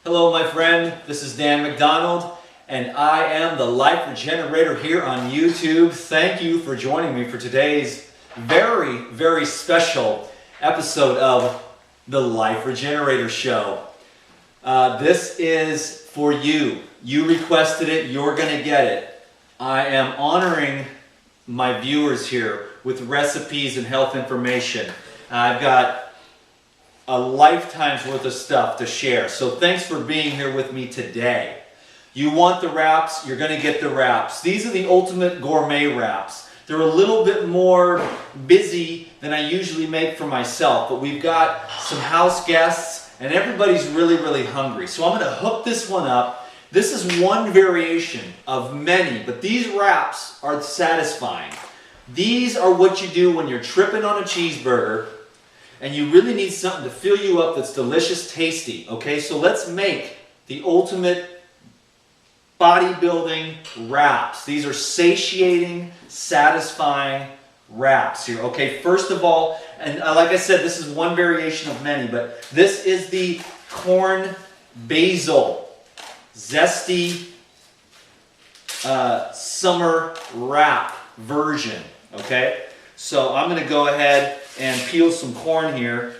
Hello my friend, this is Dan McDonald and I am the Life Regenerator here on YouTube. Thank you for joining me for today's very special episode of the Life Regenerator Show. This is for you. You requested it, you're going to get it. I am honoring my viewers here with recipes and health information. I've got a lifetime's worth of stuff to share. So thanks for being here with me today. You want the wraps, you're going to get the wraps. These are the ultimate gourmet wraps. They're a little bit more busy than I usually make for myself, but we've got some house guests and everybody's really hungry. So I'm going to hook this one up. This is one variation of many, but these wraps are satisfying. These are what you do when you're tripping on a cheeseburger and you really need something to fill you up that's delicious, tasty. Okay, so let's make the ultimate bodybuilding wraps. These are satiating, satisfying wraps here. Okay, first of all, and like I said, this is one variation of many, but this is the corn basil zesty summer wrap version. Okay, so I'm going to go ahead and peel some corn here.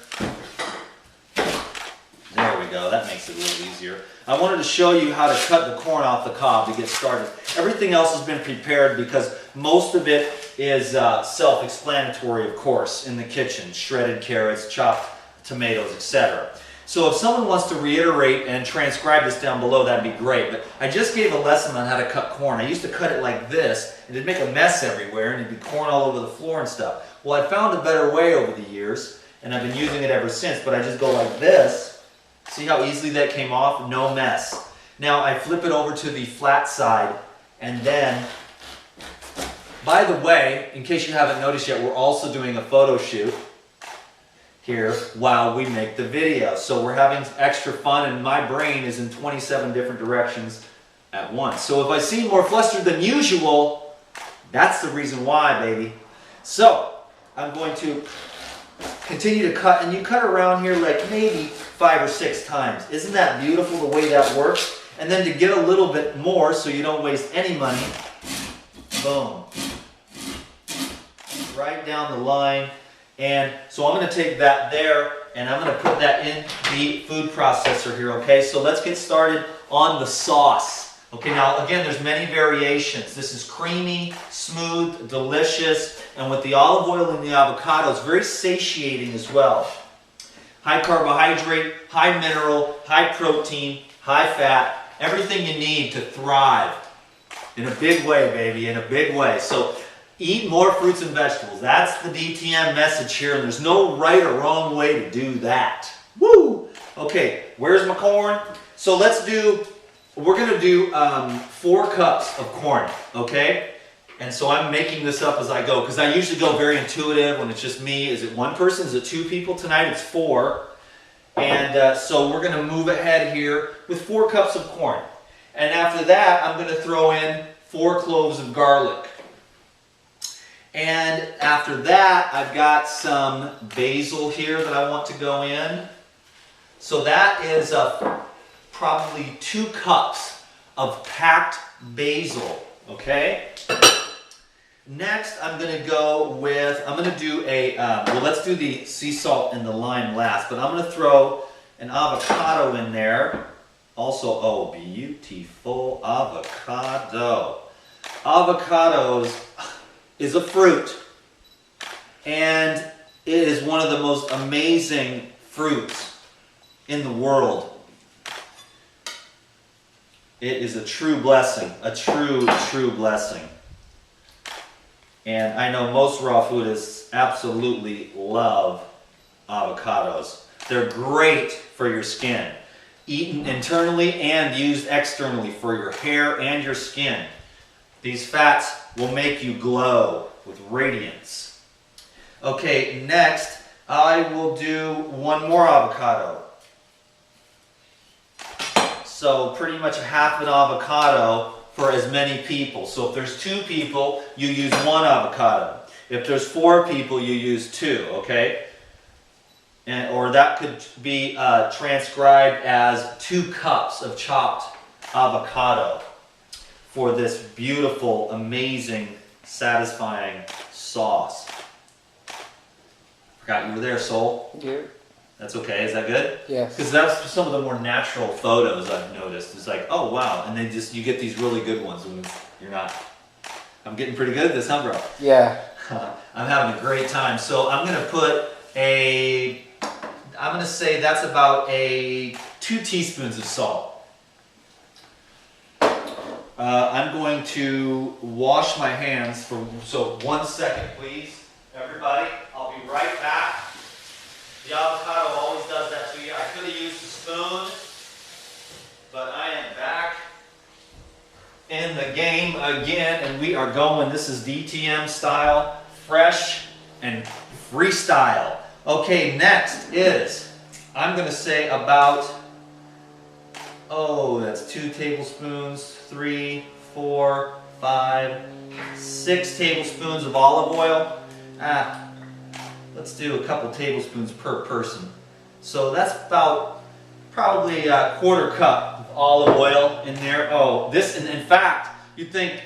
There we go, that makes it a little easier. I wanted to show you how to cut the corn off the cob to get started. Everything else has been prepared because most of it is self-explanatory, of course, in the kitchen. Shredded carrots, chopped tomatoes, etc. So if someone wants to reiterate and transcribe this down below, that'd be great. But I just gave a lesson on how to cut corn. I used to cut it like this, and it'd make a mess everywhere, and it'd be corn all over the floor and stuff. Well, I found a better way over the years, and I've been using it ever since, but I just go like this. See how easily that came off? No mess. Now I flip it over to the flat side, and then, by the way, in case you haven't noticed yet, we're also doing a photo shoot here while we make the video. So we're having extra fun, and my brain is in 27 different directions at once. So if I seem more flustered than usual, that's the reason why, baby. So I'm going to continue to cut, and you cut around here like maybe 5 or 6 times. Isn't that beautiful the way that works? And then to get a little bit more so you don't waste any money, boom, right down the line. And so I'm going to take that there and I'm going to put that in the food processor here, okay? So let's get started on the sauce. Okay, now again, there's many variations. This is creamy, smooth, delicious, and with the olive oil and the avocado, it's very satiating as well. High carbohydrate, high mineral, high protein, high fat, everything you need to thrive in a big way, baby, in a big way. So eat more fruits and vegetables. That's the DTM message here, and there's no right or wrong way to do that. Woo! Okay, where's my corn? So we're going to do 4 cups of corn, okay? And so I'm making this up as I go, because I usually go very intuitive when it's just me. Is it one person? Is it 2 people? Tonight it's 4. And so we're going to move ahead here with 4 cups of corn. And after that, I'm going to throw in 4 cloves of garlic. And after that, I've got some basil here that I want to go in. So that is probably 2 cups of packed basil, okay? Next, I'm going to do well, let's do the sea salt and the lime last, but I'm going to throw an avocado in there. Also, oh, beautiful avocado. Avocados is a fruit, and it is one of the most amazing fruits in the world. It is a true blessing, a true blessing. And I know most raw foodists absolutely love avocados. They're great for your skin, eaten internally and used externally for your hair and your skin. These fats will make you glow with radiance. Okay, next I will do 1 more avocado. So pretty much half an avocado for as many people. So if there's 2 people, you use 1 avocado. If there's 4 people, you use 2, okay? or that could be transcribed as 2 cups of chopped avocado for this beautiful, amazing, satisfying sauce. Forgot you were there, Soul. Yeah. That's okay. Is that good? Yes. Because that's some of the more natural photos I've noticed. It's like, oh wow, and you get these really good ones when you're not. I'm getting pretty good at this, huh, bro? Yeah. I'm having a great time. So I'm gonna put I'm gonna say that's about 2 teaspoons of salt. I'm going to wash my hands so 1 second, please, everybody. I'll be right back. The avocado always does that to you. I could have used a spoon, but I am back in the game again, and we are going. This is DTM style, fresh and freestyle. Okay, next is, I'm going to say about, that's 2 tablespoons, 3, 4, 5, 6 tablespoons of olive oil. Let's do a couple tablespoons per person. So that's about probably a 1/4 cup of olive oil in there. And in fact, you'd think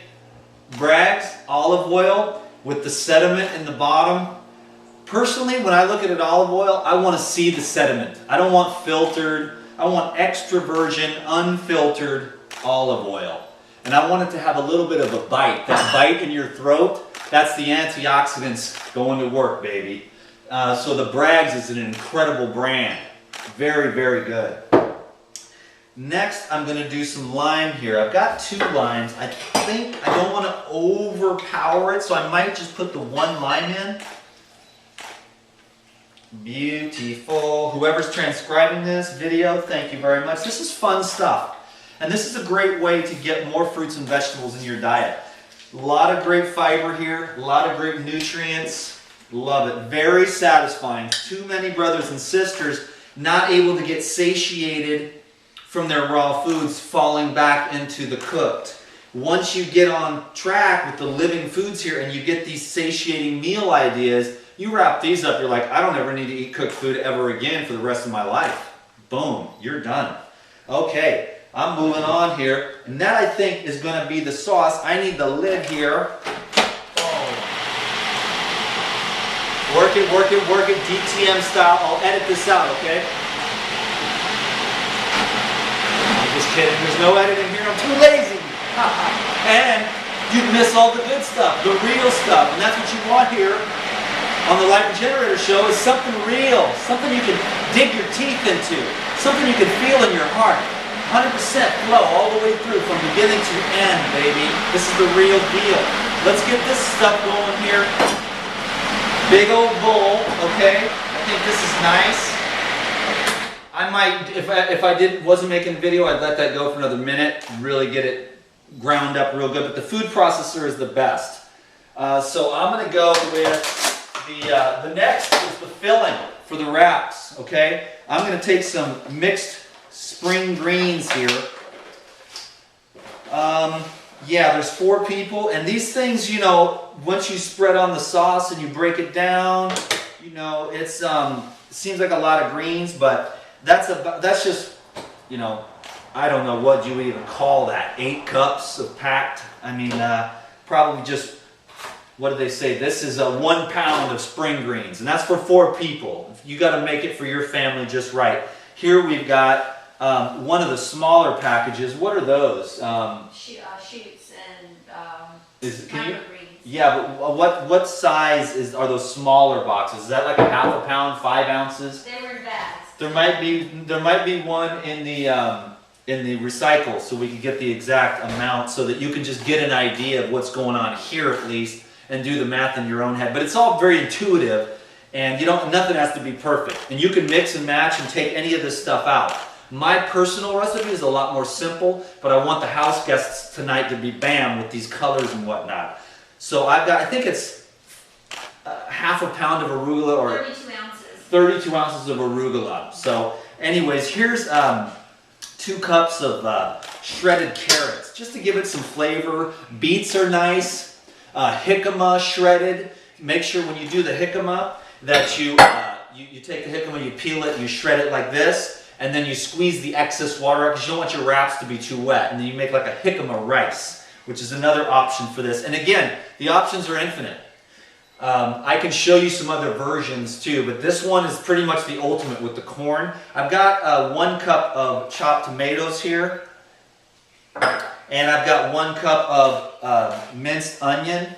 Bragg's olive oil with the sediment in the bottom. Personally, when I look at olive oil, I want to see the sediment. I don't want filtered. I want extra virgin, unfiltered olive oil. And I want it to have a little bit of a bite. That bite in your throat, that's the antioxidants going to work, baby. So the Bragg's is an incredible brand. Very, very good. Next, I'm going to do some lime here. I've got 2 limes. I think I don't want to overpower it, so I might just put the 1 lime in. Beautiful. Whoever's transcribing this video, thank you very much. This is fun stuff. And this is a great way to get more fruits and vegetables in your diet. A lot of great fiber here, a lot of great nutrients. Love it. Very satisfying. Too many brothers and sisters not able to get satiated from their raw foods, falling back into the cooked. Once you get on track with the living foods here and you get these satiating meal ideas, you wrap these up, you're like, I don't ever need to eat cooked food ever again for the rest of my life. Boom, you're done. Okay, I'm moving on here. And that, I think, is going to be the sauce. I need the lid here. Work it, work it, work it, DTM style. I'll edit this out, okay? I'm just kidding. There's no editing here. I'm too lazy. And you miss all the good stuff, the real stuff. And that's what you want here on the Life Regenerator Show, is something real, something you can dig your teeth into, something you can feel in your heart. 100% flow all the way through from beginning to end, baby. This is the real deal. Let's get this stuff going here. Big old bowl, okay? I think this is nice. I might, if I wasn't making a video, I'd let that go for another minute, really get it ground up real good. But the food processor is the best. So I'm going to go with the next is the filling for the wraps, okay? I'm going to take some mixed spring greens here. Yeah, there's 4 people, and these things, you know, once you spread on the sauce and you break it down, you know, it seems like a lot of greens, but that's just, you know, I don't know what you would even call that. 8 cups of packed. I mean, probably just, what do they say? This is 1 pound of spring greens, and that's for 4 people. You got to make it for your family just right. Here we've got one of the smaller packages. What are those? Shoots and greens. greens. Yeah, but what size are those smaller boxes? Is that like a ½ pound, 5 ounces? They were in bags. There might be one in the recycle, so we can get the exact amount, so that you can just get an idea of what's going on here at least, and do the math in your own head. But it's all very intuitive, and nothing has to be perfect. And you can mix and match and take any of this stuff out. My personal recipe is a lot more simple, but I want the house guests tonight to be bam with these colors and whatnot. So I think it's ½ pound of arugula, or 32 ounces. 32 ounces of arugula. So anyways, here's 2 cups of shredded carrots, just to give it some flavor. Beets are nice. Jicama shredded. Make sure when you do the jicama that you you take the jicama, you peel it, you shred it like this, and then you squeeze the excess water out because you don't want your wraps to be too wet. And then you make like a jicama rice, which is another option for this. And again, the options are infinite. I can show you some other versions too, but this one is pretty much the ultimate with the corn. I've got 1 cup of chopped tomatoes here, and I've got 1 cup of minced onion,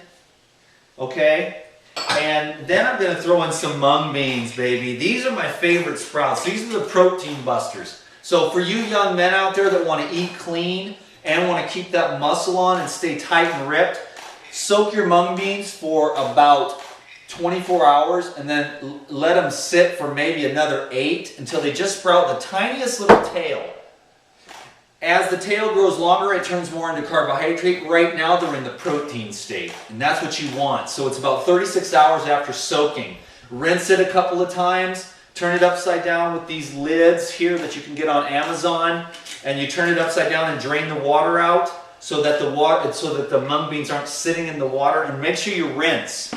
okay? And then I'm going to throw in some mung beans, baby. These are my favorite sprouts. These are the protein busters. So for you young men out there that want to eat clean and want to keep that muscle on and stay tight and ripped, soak your mung beans for about 24 hours and then let them sit for maybe another 8 until they just sprout the tiniest little tail. As the tail grows longer, it turns more into carbohydrate. Right now, they're in the protein state, and that's what you want. So it's about 36 hours after soaking. Rinse it a couple of times, turn it upside down with these lids here that you can get on Amazon, and you turn it upside down and drain the water out so that the mung beans aren't sitting in the water, and make sure you rinse.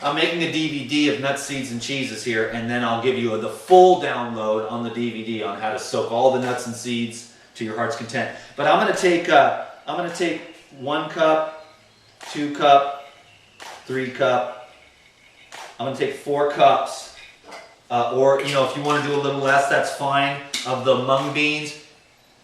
I'm making a DVD of nuts, seeds, and cheeses here, and then I'll give you the full download on the DVD on how to soak all the nuts and seeds to your heart's content. But I'm going to take 1 cup, 2 cup, 3 cup. I'm going to take 4 cups, or if you want to do a little less, that's fine, of the mung beans.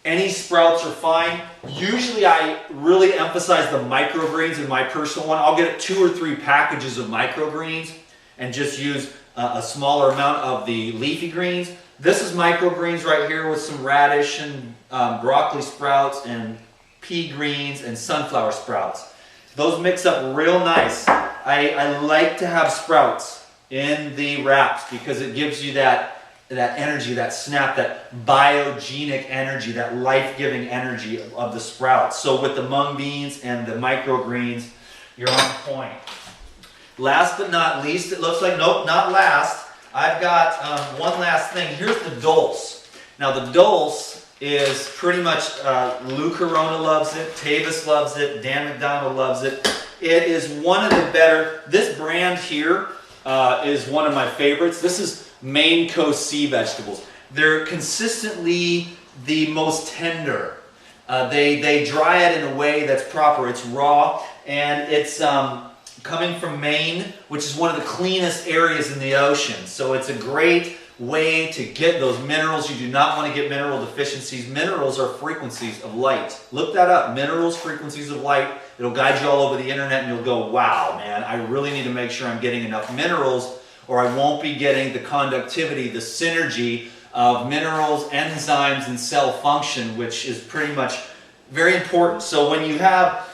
Any sprouts are fine. Usually I really emphasize the microgreens in my personal one. I'll get 2 or 3 packages of microgreens and just use a smaller amount of the leafy greens. This is microgreens right here with some radish and broccoli sprouts and pea greens and sunflower sprouts. Those mix up real nice. I like to have sprouts in the wraps because it gives you that energy, that snap, that biogenic energy, that life-giving energy of the sprouts. So with the mung beans and the microgreens, you're on point. Last but not least, it looks like, nope, not last. I've got one last thing. Here's the dulse. Now the dulse is pretty much, Lou Corona loves it, Tavis loves it, Dan McDonald loves it. It is one of the better, this brand here is one of my favorites. This is Maine Coast sea vegetables. They're consistently the most tender. They dry it in a way that's proper. It's raw, and it's coming from Maine, which is one of the cleanest areas in the ocean. So it's a great way to get those minerals. You do not want to get mineral deficiencies. Minerals are frequencies of light. Look that up, minerals, frequencies of light. It'll guide you all over the internet and you'll go, wow, man, I really need to make sure I'm getting enough minerals or I won't be getting the conductivity, the synergy of minerals, enzymes, and cell function, which is pretty much very important. So when you have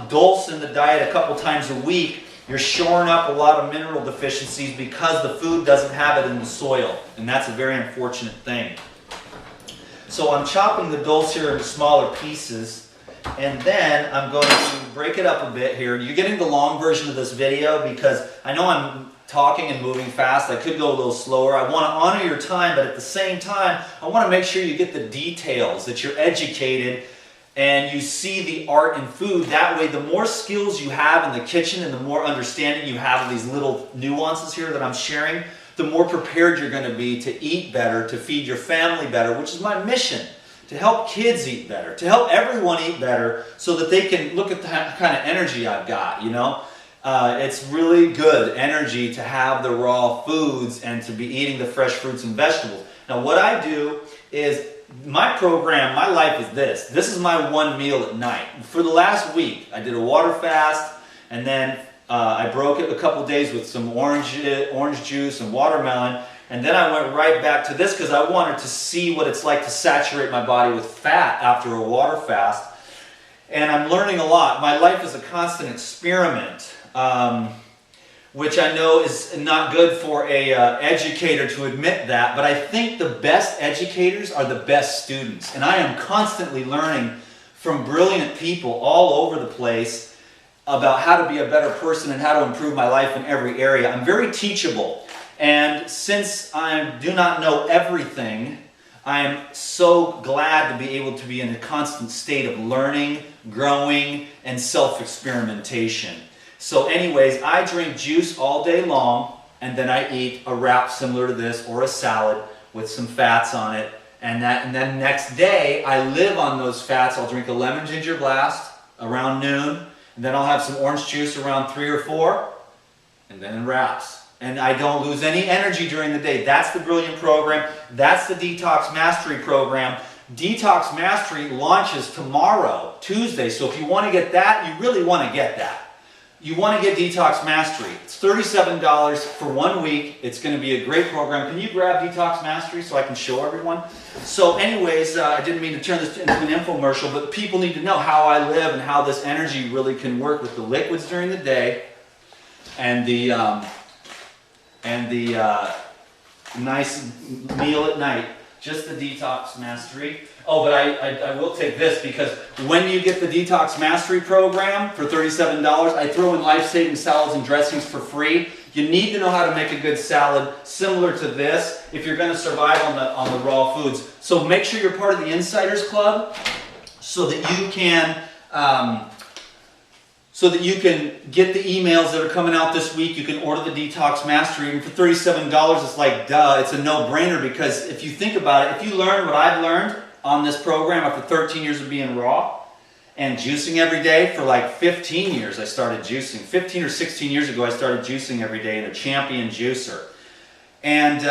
dulse in the diet a couple times a week, you're shoring up a lot of mineral deficiencies because the food doesn't have it in the soil, and that's a very unfortunate thing. So I'm chopping the dulse here into smaller pieces, and then I'm going to break it up a bit here. You're getting the long version of this video because I know I'm talking and moving fast. I could go a little slower. I want to honor your time, but at the same time, I want to make sure you get the details, that you're educated, and you see the art in food. That way, the more skills you have in the kitchen and the more understanding you have of these little nuances here that I'm sharing, the more prepared you're going to be to eat better, to feed your family better, which is my mission, to help kids eat better, to help everyone eat better so that they can look at the kind of energy I've got, you know. It's really good energy to have the raw foods and to be eating the fresh fruits and vegetables. Now, what I do is, my program, my life is this. This is my one meal at night. For the last week, I did a water fast, and then I broke it a couple days with some orange juice and watermelon, and then I went right back to this because I wanted to see what it's like to saturate my body with fat after a water fast. And I'm learning a lot. My life is a constant experiment, which I know is not good for a educator to admit that, but I think the best educators are the best students. And I am constantly learning from brilliant people all over the place about how to be a better person and how to improve my life in every area. I'm very teachable. And since I do not know everything, I am so glad to be able to be in a constant state of learning, growing, and self-experimentation. So anyways, I drink juice all day long. and then I eat a wrap similar to this or a salad with some fats on it. And then next day, I live on those fats. I'll drink a lemon ginger blast around noon, and then I'll have some orange juice around 3 or 4, and then in wraps. And I don't lose any energy during the day. That's the Brilliant program. That's the Detox Mastery program. Detox Mastery launches tomorrow, Tuesday. So if you want to get that, you really want to get that. You want to get Detox Mastery. It's $37 for 1 week. It's going to be a great program. Can you grab Detox Mastery so I can show everyone? So anyways, I didn't mean to turn this into an infomercial, but people need to know how I live and how this energy really can work with the liquids during the day and the nice meal at night. Just the Detox Mastery. Oh, but I will take this because when you get the Detox Mastery program for $37, I throw in life-saving salads and dressings for free. You need to know how to make a good salad similar to this if you're going to survive on the raw foods. So make sure you're part of the Insiders Club so that you can get the emails that are coming out this week. You can order the Detox Mastery. And for $37, it's like, duh, it's a no-brainer because if you think about it, if you learn what I've learned on this program after 13 years of being raw and juicing every day for like 15 years, I started juicing. 15 or 16 years ago, I started juicing every day and a champion juicer. And,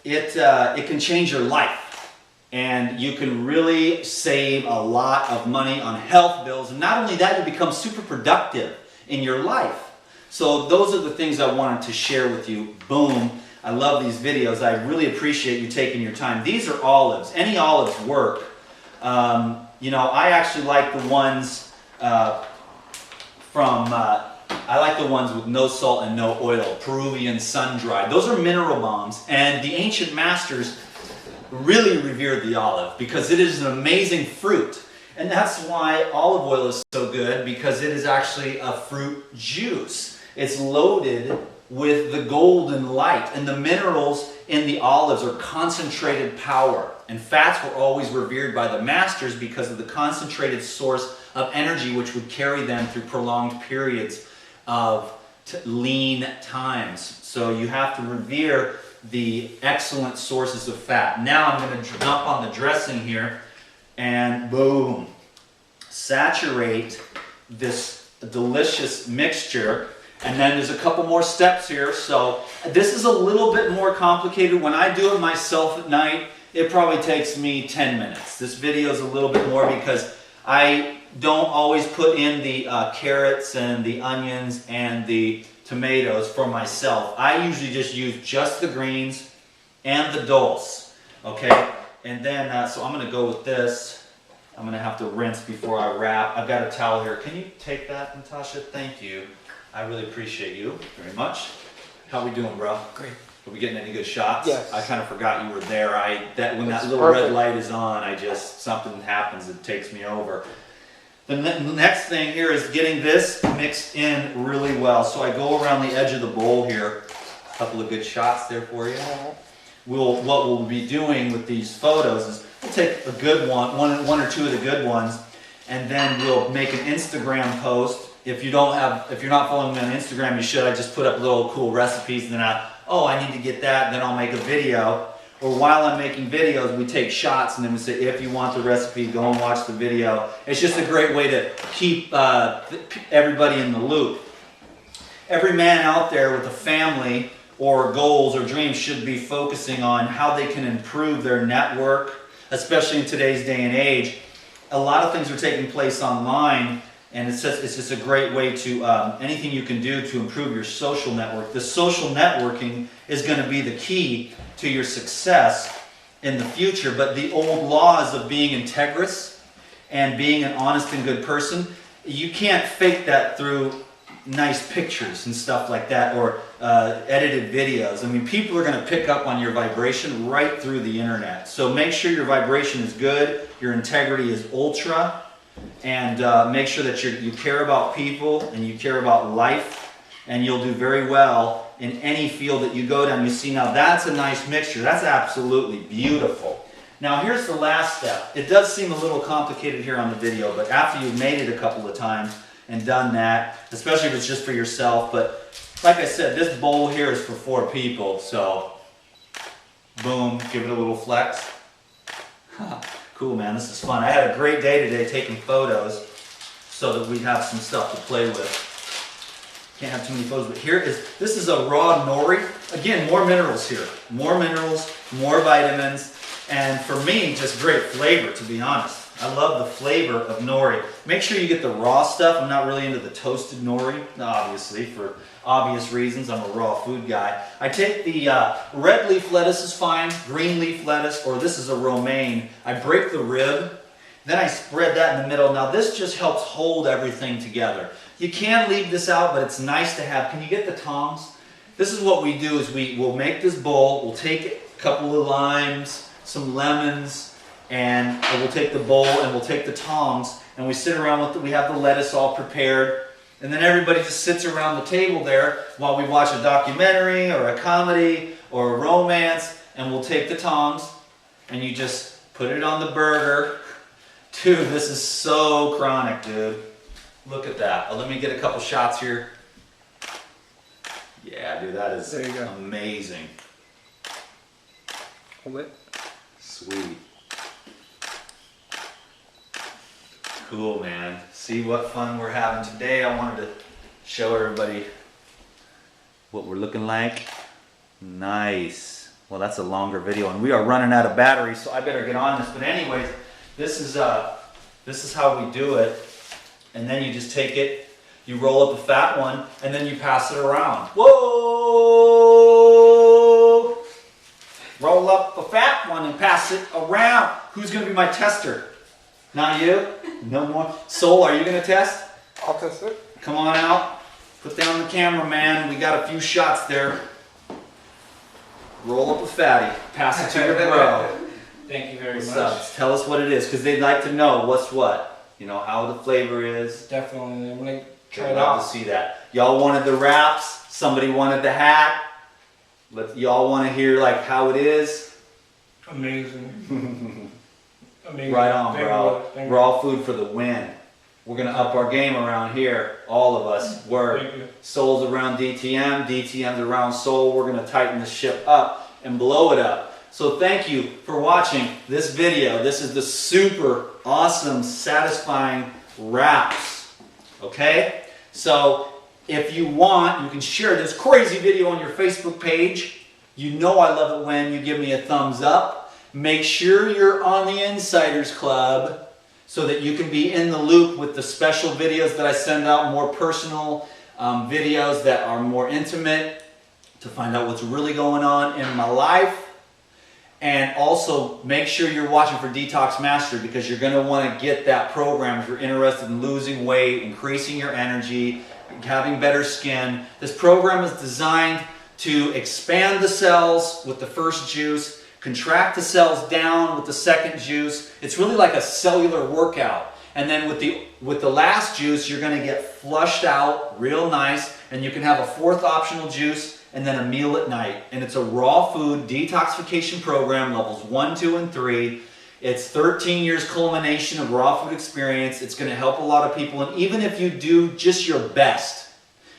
it can change your life. And you can really save a lot of money on health bills. And not only that, you become super productive in your life. So those are the things I wanted to share with you. Boom. I love these videos. I really appreciate you taking your time. These are olives. Any olives work. I actually like the ones I like the ones with no salt and no oil. Peruvian sun-dried. Those are mineral bombs. And the ancient masters really revered the olive because it is an amazing fruit. And that's why olive oil is so good, because it is actually a fruit juice. It's loaded with the golden light, and the minerals in the olives are concentrated power. And fats were always revered by the masters because of the concentrated source of energy which would carry them through prolonged periods of lean times. So you have to revere the excellent sources of fat. Now I'm going to dump on the dressing here and boom, saturate this delicious mixture. And then there's a couple more steps here. So this is a little bit more complicated. When I do it myself at night, it probably takes me 10 minutes. This video is a little bit more because I don't always put in the carrots and the onions and the tomatoes for myself. I usually just use just the greens and the dulse, okay? And then, so I'm gonna go with this. I'm gonna have to rinse before I wrap. I've got a towel here. Can you take that, Natasha? Thank you. I really appreciate you very much. How we doing, bro? Great. Are we getting any good shots? Yes. I kind of forgot you were there. When that little perfect. red light is on, something happens, it takes me over. The next thing here is getting this mixed in really well. So I go around the edge of the bowl here. A couple of good shots there for you. What we'll be doing with these photos is we'll take a good one or two of the good ones, and then we'll make an Instagram post. If you're not following me on Instagram, you should. I just put up little cool recipes, and then I need to get that, and then I'll make a video. Or while I'm making videos, we take shots, and then we say, if you want the recipe, go and watch the video. It's just a great way to keep everybody in the loop. Every man out there with a family or goals or dreams should be focusing on how they can improve their network, especially in today's day and age. A lot of things are taking place online, and it's just a great way to, anything you can do to improve your social network. The social networking is going to be the key to your success in the future, but the old laws of being integrous and being an honest and good person, you can't fake that through nice pictures and stuff like that, or edited videos. I mean, people are going to pick up on your vibration right through the internet. So make sure your vibration is good, your integrity is ultra, and make sure that you care about people and you care about life, and you'll do very well in any field that you go down. You see, now that's a nice mixture. That's absolutely beautiful. Now here's the last step. It does seem a little complicated here on the video, but after you've made it a couple of times and done that, especially if it's just for yourself, but like I said, this bowl here is for 4 people, so boom, give it a little flex. Cool, man, this is fun. I had a great day today taking photos so that we have some stuff to play with. Can't have too many photos, but this is a raw nori. Again, more minerals here. More minerals, more vitamins, and for me, just great flavor, to be honest. I love the flavor of nori. Make sure you get the raw stuff. I'm not really into the toasted nori, obviously, for obvious reasons. I'm a raw food guy. I take the red leaf lettuce is fine, green leaf lettuce, or this is a romaine. I break the rib, then I spread that in the middle. Now this just helps hold everything together. You can leave this out, but it's nice to have. Can you get the tongs? This is what we do, is we'll make this bowl, we'll take a couple of limes, some lemons, and we'll take the bowl and we'll take the tongs, and we sit around with we have the lettuce all prepared, and then everybody just sits around the table there while we watch a documentary or a comedy or a romance, and we'll take the tongs and you just put it on the burger. Dude, this is so chronic, dude. Look at that. Oh, let me get a couple shots here. Yeah, dude, that is There you go. amazing. Hold it. Sweet. Cool, man. See what fun we're having today. I wanted to show everybody what we're looking like. Nice. Well, that's a longer video, and we are running out of battery, so I better get on this. But anyways, this is how we do it. And then you just take it, you roll up a fat one, and then you pass it around. Whoa! Roll up a fat one and pass it around. Who's going to be my tester? Not you? No more? Soul, are you going to test? I'll test it. Come on out. Put down the camera, man. We got a few shots there. Roll up a fatty. Pass it to your bro. Thank you very What's much. up? Tell us what it is, because they'd like to know what's what. You know, how the flavor is. Definitely. I'm gonna try I'd it love to out. see that. Y'all wanted the wraps. Somebody wanted the hat. Y'all want to hear like how it is. Amazing. Amazing. Right on, Thank bro. you. Thank you. Raw food for the win. We're gonna up our game around here. All of us. We're Thank you. Soul's around DTM. DTM's around Soul. We're gonna tighten the ship up and blow it up. So thank you for watching this video. This is the super awesome, satisfying wraps. Okay? So if you want, you can share this crazy video on your Facebook page. You know I love it when you give me a thumbs up. Make sure you're on the Insiders Club so that you can be in the loop with the special videos that I send out, more personal videos that are more intimate, to find out what's really going on in my life. And also make sure you're watching for Detox Mastery, because you're going to want to get that program if you're interested in losing weight, increasing your energy, having better skin. This program is designed to expand the cells with the first juice, contract the cells down with the second juice. It's really like a cellular workout. And then with the last juice, you're going to get flushed out real nice, and you can have a fourth optional juice and then a meal at night. And it's a raw food detoxification program, levels 1, 2, and 3. It's 13 years culmination of raw food experience. It's going to help a lot of people. And even if you do just your best,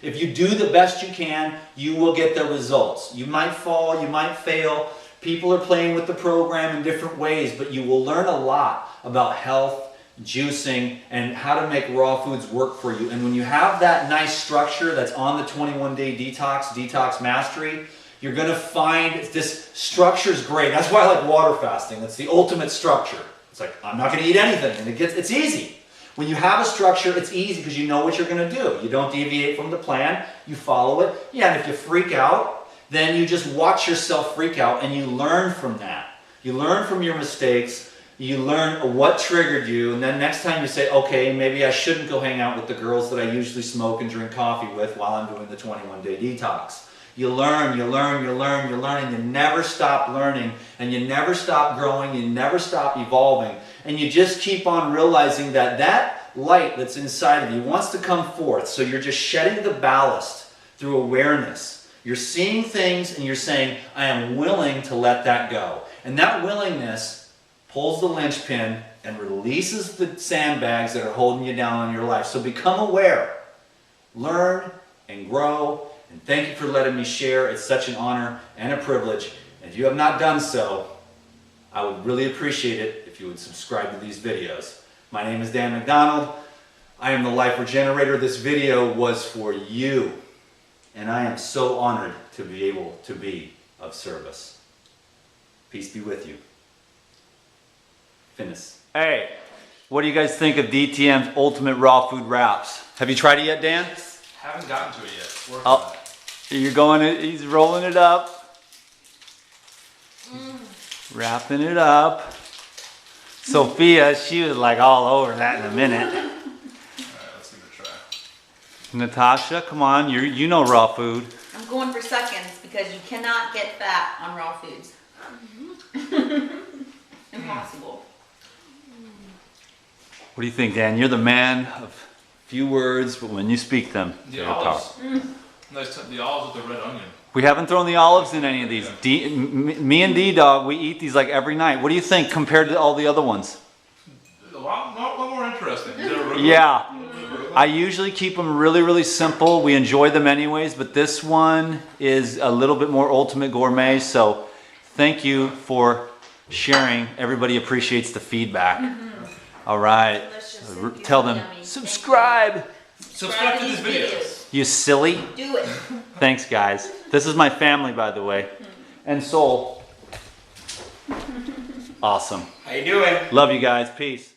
if you do the best you can, you will get the results. You might fall, you might fail. People are playing with the program in different ways, but you will learn a lot about health, juicing, and how to make raw foods work for you. And when you have that nice structure that's on the 21-day detox mastery, you're going to find this structure is great. That's why I like water fasting. That's the ultimate structure. It's like, I'm not going to eat anything, and it's easy. When you have a structure, it's easy because you know what you're going to do. You don't deviate from the plan. You follow it. Yeah, and if you freak out, then you just watch yourself freak out, and you learn from that. You learn from your mistakes. You learn what triggered you, and then next time you say, okay, maybe I shouldn't go hang out with the girls that I usually smoke and drink coffee with while I'm doing the 21-day detox. You learn, you learn, you learn, you learn, and you never stop learning, and you never stop growing, you never stop evolving, and you just keep on realizing that that light that's inside of you wants to come forth, so you're just shedding the ballast through awareness. You're seeing things, and you're saying, I am willing to let that go. And that willingness pulls the linchpin and releases the sandbags that are holding you down in your life. So become aware, learn and grow And thank you for letting me share. It's such an honor and a privilege. And if you have not done so, I would really appreciate it if you would subscribe to these videos. My name is Dan McDonald. I am the Life Regenerator. This video was for you. And I am so honored to be able to be of service. Peace be with you. Finis. Hey, what do you guys think of DTM's Ultimate Raw Food Wraps? Have you tried it yet, Dan? Haven't gotten to it yet. Working Oh, on it. you're going, he's rolling it up. Wrapping it up. Sophia, she was like all over that in a minute. Alright, let's give it a try. Natasha, come on, you know raw food. I'm going for seconds because you cannot get fat on raw foods. Impossible. What do you think, Dan? You're the man of few words, but when you speak them, The they're olives. powerful. Nice. The olives with the red onion. We haven't thrown the olives in any of these. Me and D-Dog, we eat these like every night. What do you think compared to all the other ones? A lot more interesting. Is there arugula? Yeah. A little bit of arugula? I usually keep them really, really simple. We enjoy them anyways, but this one is a little bit more ultimate gourmet. So thank you for sharing. Everybody appreciates the feedback. All right. Delicious and Tell them, yummy. subscribe. Subscribe to these videos. You silly. Do it. Thanks, guys. This is my family, by the way. And Soul. Awesome. How you doing? Love you guys. Peace.